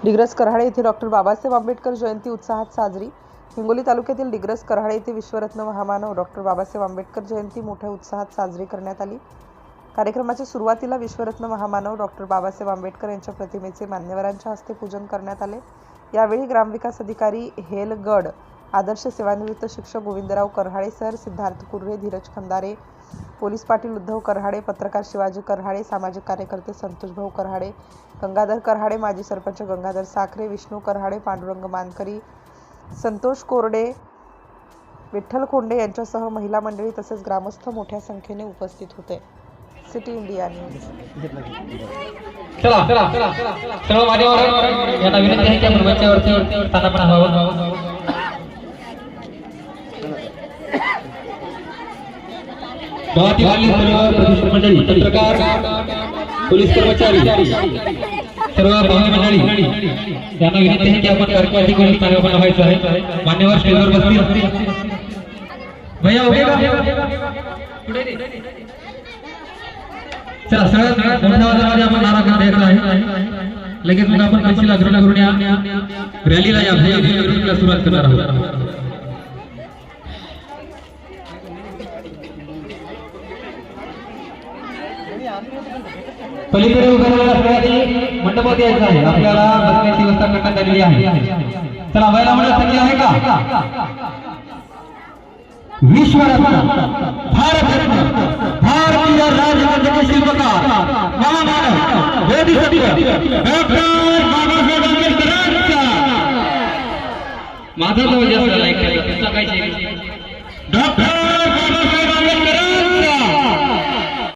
डिग्रस कऱ्हाडे येथे डॉक्टर बाबासाहेब आंबेडकर जयंती उत्साहात साजरी। हिंगोली तालुक्यातील डिग्रस कऱ्हाडे येथे विश्वरत्न महामानव डॉक्टर बाबासाहेब आंबेडकर जयंती मोठ्या उत्साहात साजरी करण्यात आली। कार्यक्रमाच्या सुरुवातीला विश्वरत्न महामानव डॉक्टर बाबासाहेब आंबेडकर यांच्या प्रतिमेचे मान्यवरांच्या हस्ते पूजन करण्यात आले। यावेळी ग्रामविकास अधिकारी हेलगड, आदर्श सेवानिवृत्त शिक्षक गोविंदराव कऱ्हाडे सर, सिद्धार्थ कुर्रे, धीरज खंदारे, पोलीस पाटील उद्धव कऱ्हाडे, पत्रकार शिवाजी कऱ्हाडे, सामाजिक कार्यकर्ते संतोषभाऊ कऱ्हाडे, गंगाधर कऱ्हाडे, माजी सरपंच गंगाधर साखरे, विष्णू कऱ्हाडे, पांडुरंग मानकरी, संतोष कोरडे, विठ्ठल खोंडे यांच्यासह महिला मंडळी तसेच ग्रामस्थ मोठ्या संख्येने उपस्थित होते। City India news. चला चला चला सर्व मान्यवर यांना विनंती आहे की आपण मंचावरती स्थानापन्न व्हावं। गावातील सर्व प्रतिष्ठित मंडळी, पत्रकार, पोलीस कर्मचारी, सर्व भावी मंडळी यांना विनंती आहे की आपण कार्यक्रमाची कोणी स्थानापन्न व्हायचं आहे। मान्यवर स्टेजवर बसतील। भैया उभे चला सगळ्यात मोठ्या आवाजामध्ये आपण नारा द्यायचा आहे। लगेच मग आपण पेन्सिल अग्रला करून या रॅलीला या रॅलीला सुरुवात करणार आहोत। पलीकडे उभारलेल्या सगळ्यांनी मंडपात यायचं आहे। आपल्याला बसण्याची व्यवस्था करण्यात आलेली आहे। चला महिला मंडळ सगळी आहे का? विश्वरत्न भारतरत्न भारतीय राज्यघटनेचे शिल्पकार महामानव बोधिसत्व डॉक्टर बाबासाहेब आंबेडकरांचा माझा तो जास्त लाईक डॉक्टर